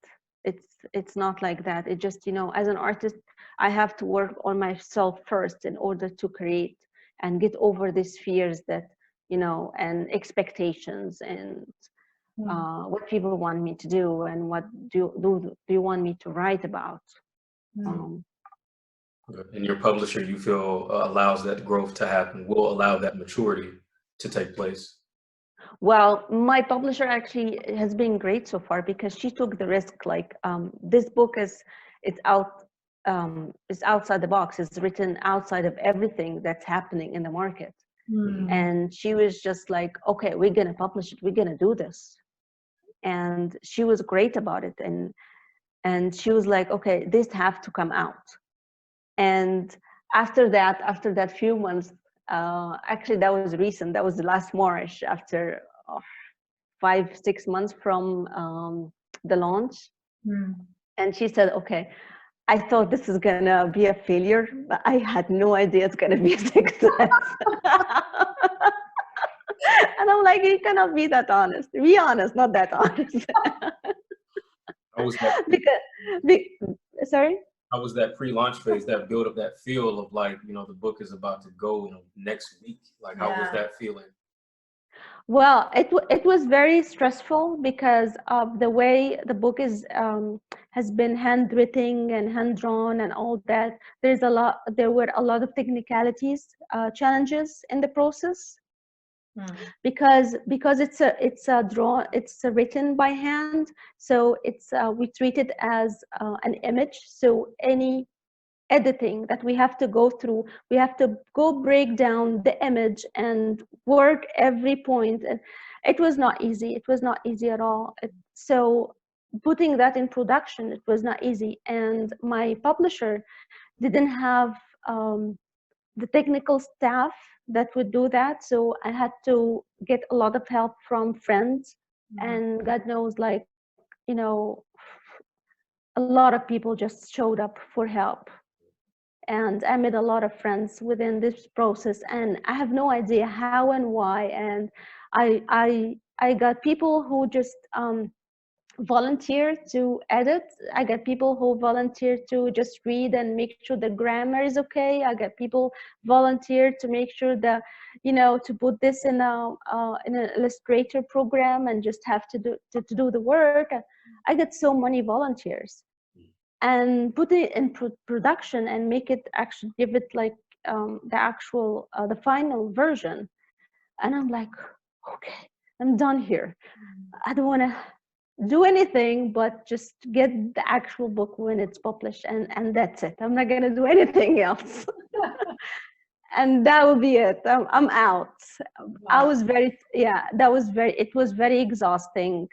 [SPEAKER 2] It's not like that. It just, as an artist, I have to work on myself first in order to create and get over these fears that, and expectations, and what people want me to do, and what do you want me to write about.
[SPEAKER 3] And your publisher, you feel, allows that growth to happen, will allow that maturity to take place?
[SPEAKER 2] Well, my publisher actually has been great so far, because she took the risk. Like, this book it's outside the box. It's written outside of everything that's happening in the market. And she was just like, okay, we're gonna publish it. We're gonna do this. And she was great about it. And she was like, okay, this have to come out. And after that few months, actually that was recent, that was the last March, after 5-6 months from the launch. And she said, okay, I thought this is gonna be a failure, but I had no idea it's gonna be a success. And I'm like, you cannot be that honest. Be honest, not that honest.
[SPEAKER 3] How was that?
[SPEAKER 2] Sorry?
[SPEAKER 3] How was that pre-launch phase, that build up, that feel of like, the book is about to go, next week? Like, how was that feeling?
[SPEAKER 2] Well, it was very stressful because of the way the book has been handwritten and hand drawn and all that. There were a lot of technicalities, challenges in the process. Because it's written by hand, so we treat it as an image. So any editing that we have to go through, we have to go break down the image and work every point, and it was not easy. It was not easy at all. So putting that in production, it was not easy, and my publisher didn't have the technical staff that would do that. So I had to get a lot of help from friends, and God knows, like, a lot of people just showed up for help. And I made a lot of friends within this process, and I have no idea how and why. And I got people who just volunteer to edit. I get people who volunteer to just read and make sure the grammar is okay. I get people volunteer to make sure that, to put this in an Illustrator program and just have to do the work. I get so many volunteers, and put it in production and make it actually give it like the final version. And I'm like, okay, I'm done here. I don't want to do anything but just get the actual book when it's published, and that's it. I'm not gonna do anything else. And that will be it. I'm out. Wow. It was very exhausting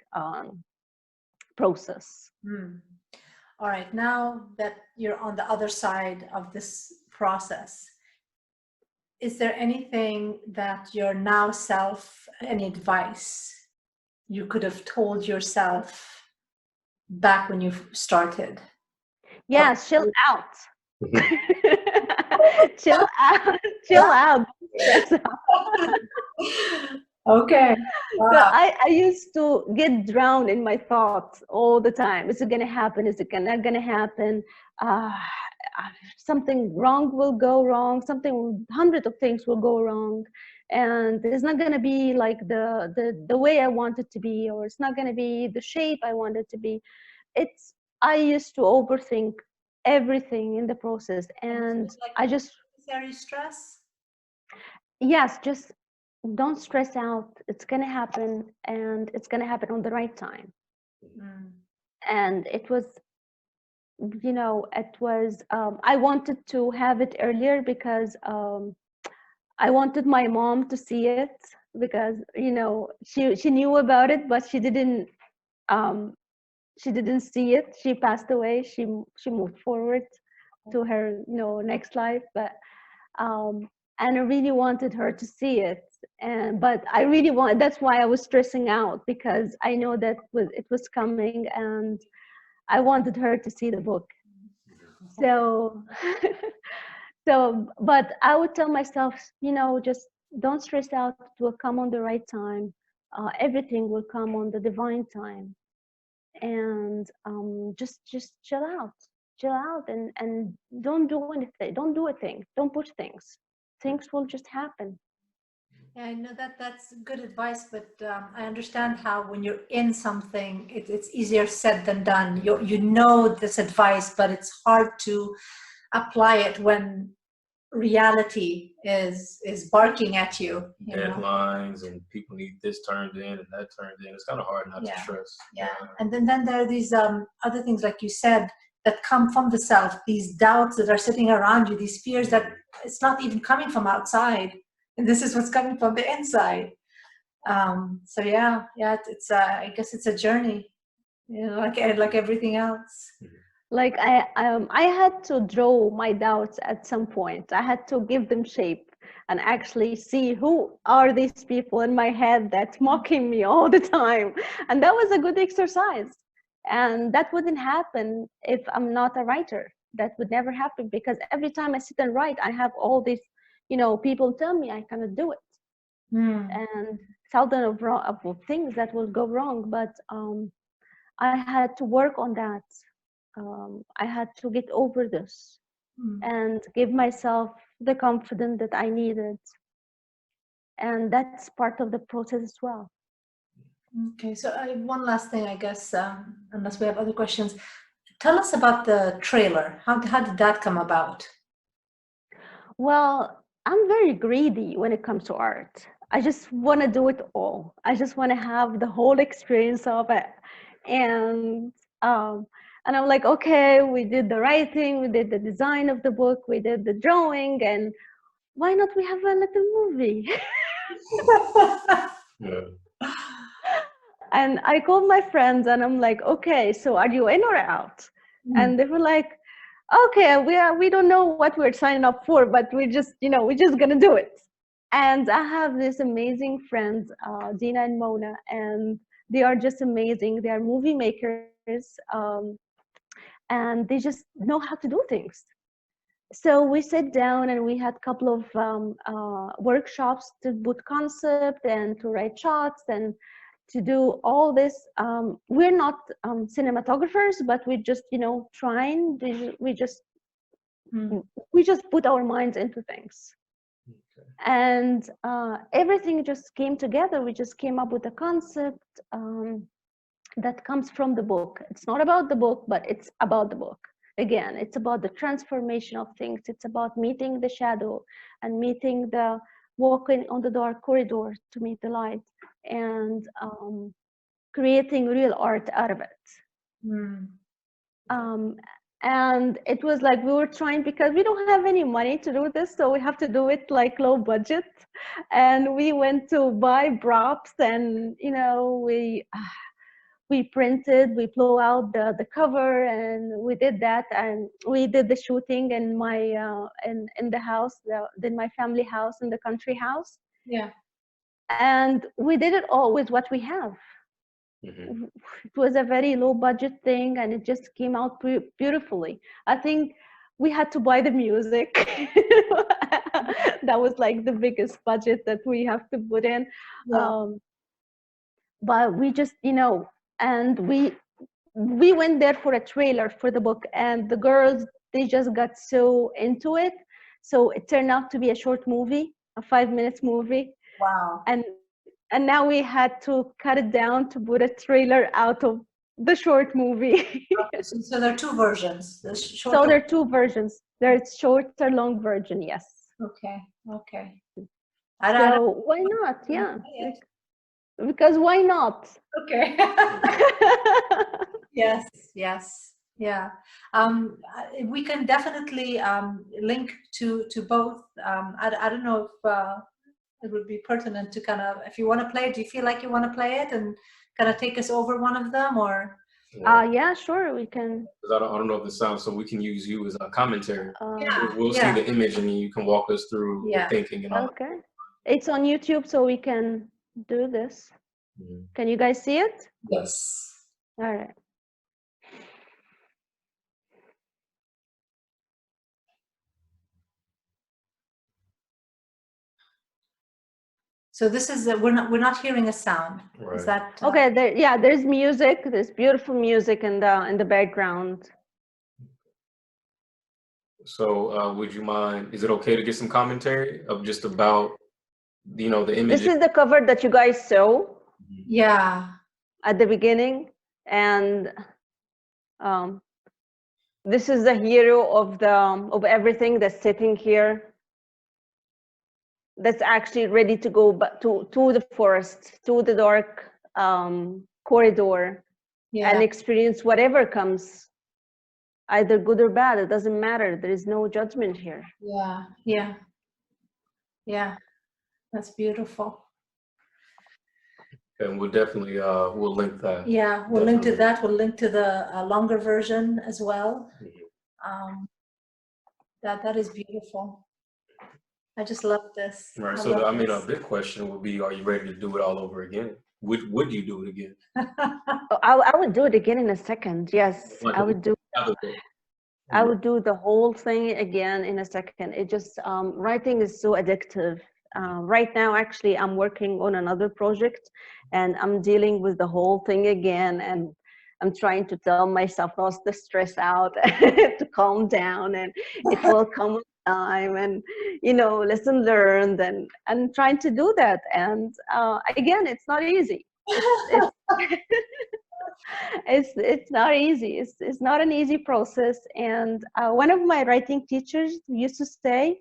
[SPEAKER 2] process.
[SPEAKER 1] All right, now that you're on the other side of this process, is there anything that your now self, any advice you could have told yourself back when you started?
[SPEAKER 2] Yeah, chill out. Chill out. Chill out.
[SPEAKER 1] Okay. Wow.
[SPEAKER 2] So I used to get drowned in my thoughts all the time. Is it going to happen? Is it not going to happen? Something wrong will go wrong. Hundreds of things will go wrong. And it's not going to be like the way I want it to be, or it's not going to be the shape I want it to be. I used to overthink everything in the process. And
[SPEAKER 1] like
[SPEAKER 2] I just...
[SPEAKER 1] Unnecessary stress?
[SPEAKER 2] Yes, just don't stress out. It's going to happen, and it's going to happen on the right time. And it was, I wanted to have it earlier because I wanted my mom to see it, because, she knew about it, but she didn't see it. She passed away. She moved forward to her, next life. But and I really wanted her to see it, but I really that's why I was stressing out, because I know that it was coming, and I wanted her to see the book. So, but I would tell myself, just don't stress out. It will come on the right time. Everything will come on the divine time. And just chill out, and don't do anything. Don't do a thing. Don't push things. Things will just happen.
[SPEAKER 1] Yeah, I know that's good advice, but I understand how when you're in something, it's easier said than done. You know this advice, but it's hard to apply it when reality is barking at you.
[SPEAKER 3] Deadlines and people need this turned in and that turned in. It's kind of hard not to stress.
[SPEAKER 1] Yeah, and then there are these other things, like you said, that come from the self. These doubts that are sitting around you, these fears that it's not even coming from outside. And this is what's coming from the inside. So yeah, it's I guess it's a journey, like everything else.
[SPEAKER 2] Like I had to draw my doubts at some point. I had to give them shape and actually see who are these people in my head that's mocking me all the time. And that was a good exercise. And that wouldn't happen if I'm not a writer. That would never happen, because every time I sit and write, I have all these, people tell me I cannot do it. And thousands of things that will go wrong. But I had to work on that. I had to get over this and give myself the confidence that I needed. And that's part of the process as well.
[SPEAKER 1] Okay, so one last thing, I guess, unless we have other questions. Tell us about the trailer. How did that come about?
[SPEAKER 2] Well, I'm very greedy when it comes to art. I just want to do it all. I just want to have the whole experience of it. And I'm like, okay, we did the writing, we did the design of the book, we did the drawing, and why not we have a little movie? And I called my friends and I'm like, okay, so are you in or out? And they were like, okay, we don't know what we're signing up for, but we're just gonna do it. And I have these amazing friends, Dina and Mona, and they are just amazing. They are movie makers, and they just know how to do things. So we sat down and we had a couple of workshops to put concept and to write shots and to do all this. We're not cinematographers, but we just trying. We just put our minds into things. Okay. And everything just came together. We just came up with a concept that comes from the book. It's not about the book, but it's about the book. Again, it's about the transformation of things. It's about meeting the shadow and meeting the walking on the dark corridor to meet the light, and creating real art out of it. And it was like we were trying, because we don't have any money to do this, so we have to do it like low budget. And we went to buy props, and we printed, we blew out the cover, and we did that, and we did the shooting in my in the house, in my family house, in the country house.
[SPEAKER 1] Yeah.
[SPEAKER 2] And we did it all with what we have. It was a very low budget thing, and it just came out beautifully. I think we had to buy the music. That was like the biggest budget that we have to put in. Yeah. But we just and we went there for a trailer for the book, and the girls, they just got so into it, so it turned out to be a short movie, a 5-minute movie.
[SPEAKER 1] Wow.
[SPEAKER 2] And now we had to cut it down to put a trailer out of the short movie.
[SPEAKER 1] So there are two versions.
[SPEAKER 2] So there are two versions. There's short or long version, yes.
[SPEAKER 1] Okay.
[SPEAKER 2] So why not? Yeah. Because why not?
[SPEAKER 1] Okay. Yes. Yeah. We can definitely link to both. I don't know if it would be pertinent to kind of, if you want to play it, do you feel like you want to play it and kind of take us over one of them, or?
[SPEAKER 2] Yeah, sure, we can.
[SPEAKER 3] I don't know if this sounds, so we can use you as a commentary. We'll
[SPEAKER 1] see
[SPEAKER 3] the image, and you can walk us through the thinking and all.
[SPEAKER 2] Okay. It's on YouTube, so we can do this. Can you guys see it?
[SPEAKER 1] Yes.
[SPEAKER 2] All right.
[SPEAKER 1] So this is we're not hearing a sound.
[SPEAKER 3] Right.
[SPEAKER 1] Is that
[SPEAKER 2] Okay? There's music. There's beautiful music in the background.
[SPEAKER 3] So would you mind, is it okay to get some commentary of just about, the image?
[SPEAKER 2] This is the cover that you guys saw
[SPEAKER 1] Yeah.
[SPEAKER 2] at the beginning, and this is the hero of everything that's sitting here. That's actually ready to go to the forest, to the dark corridor, and experience whatever comes, either good or bad. It doesn't matter. There is no judgment here.
[SPEAKER 1] Yeah. That's beautiful.
[SPEAKER 3] And we'll definitely we'll link that.
[SPEAKER 1] Yeah, we'll link to that. We'll link to the longer version as well. That is beautiful. I just love this.
[SPEAKER 3] Right. So I mean, a big question would be: are you ready to do it all over again? Would you do it again?
[SPEAKER 2] I would do it again in a second. Yes, I would do. I would do the whole thing again in a second. It just writing is so addictive. Right now, actually, I'm working on another project, and I'm dealing with the whole thing again, and I'm trying to tell myself not to stress out, to calm down, and it will come with time, and lesson learned, and I'm trying to do that. And again, it's not easy. It's not easy. It's not an easy process. And one of my writing teachers used to say,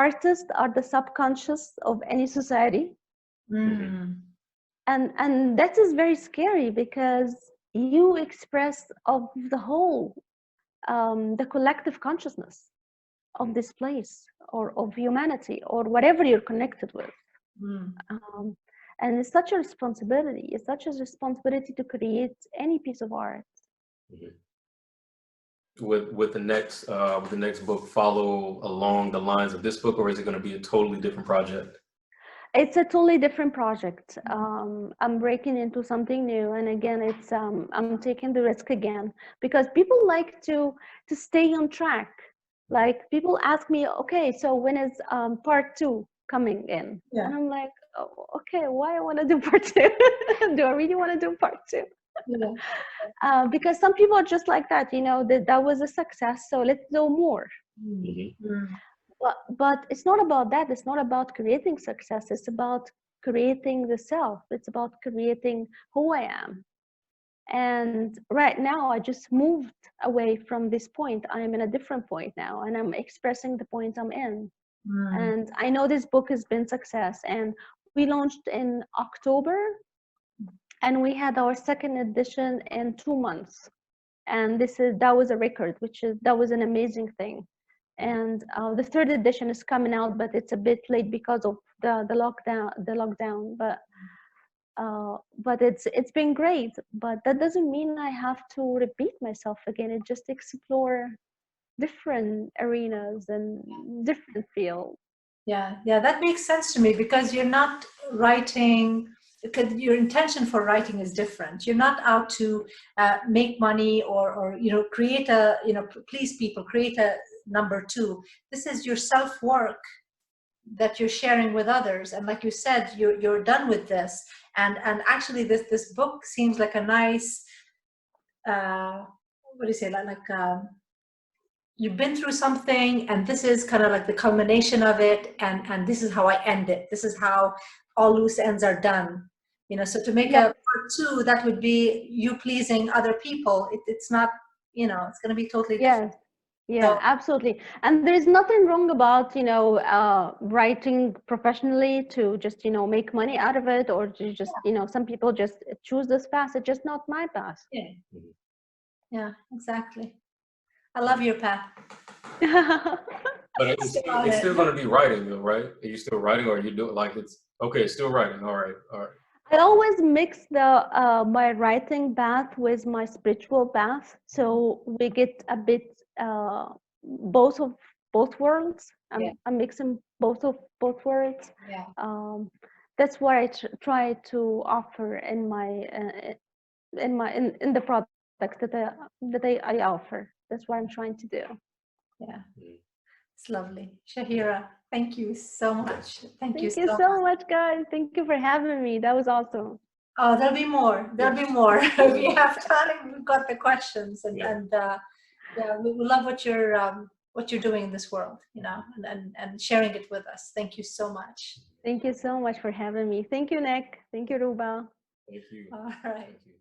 [SPEAKER 2] artists are the subconscious of any society. And that is very scary, because you express of the whole, the collective consciousness of this place, or of humanity, or whatever you're connected with. And it's such a responsibility. It's such a responsibility to create any piece of art.
[SPEAKER 3] With the next book follow along the lines of this book, or is it going to be a totally different project?
[SPEAKER 2] It's a totally different project. I'm breaking into something new, and again, it's I'm taking the risk again, because people like to stay on track. Like, people ask me, okay, so when is part 2 coming in? And I'm like, oh, okay, why I want to do part 2? Do I really want to do part 2? Because some people are just like that, that was a success, so let's do more. But it's not about that. It's not about creating success. It's about creating the self. It's about creating who I am. And right now, I just moved away from this point. I am in a different point now, and I'm expressing the point I'm in. And I know this book has been success, and we launched in October, and we had our second edition in 2 months. And that was a record, that was an amazing thing. And the third edition is coming out, but it's a bit late because of the lockdown. But it's been great. But that doesn't mean I have to repeat myself again. It just explore different arenas and different fields.
[SPEAKER 1] Yeah, that makes sense to me, because you're not writing, because your intention for writing is different. You're not out to make money or create a please people, create a number 2. This is your self-work that you're sharing with others, and like you said, you're done with this, and actually this book seems like a nice what do you say, like you've been through something, and this is kind of like the culmination of it, and this is how I end it. This is how all loose ends are done. So to make a part 2, that would be you pleasing other people. It's not, it's going to be totally different.
[SPEAKER 2] Yeah, so, absolutely. And there's nothing wrong about, writing professionally to just, make money out of it, or to just, some people just choose this path. It's just not my path.
[SPEAKER 1] Yeah, exactly. I love your path.
[SPEAKER 3] But it's still going to be writing, though, right? Are you still writing, or are you doing it's still writing? All right.
[SPEAKER 2] I always mix my writing path with my spiritual path, so we get a bit both worlds. I'm mixing both worlds. That's what I try to offer in the products that I offer. That's what I'm trying to do.
[SPEAKER 1] It's lovely. Shahira, thank you so much. Thank you
[SPEAKER 2] Thank you
[SPEAKER 1] so
[SPEAKER 2] so
[SPEAKER 1] much.
[SPEAKER 2] much, guys. Thank you for having me. That was awesome.
[SPEAKER 1] Oh, there'll be more. There'll be more. We have time. We've got the questions, and yeah, we love what you're doing in this world, you know, and sharing it with us. Thank you so much.
[SPEAKER 2] Thank you so much for having me. Thank you, Nick. Thank you, Ruba.
[SPEAKER 3] Thank you.
[SPEAKER 1] All right.
[SPEAKER 3] Thank you.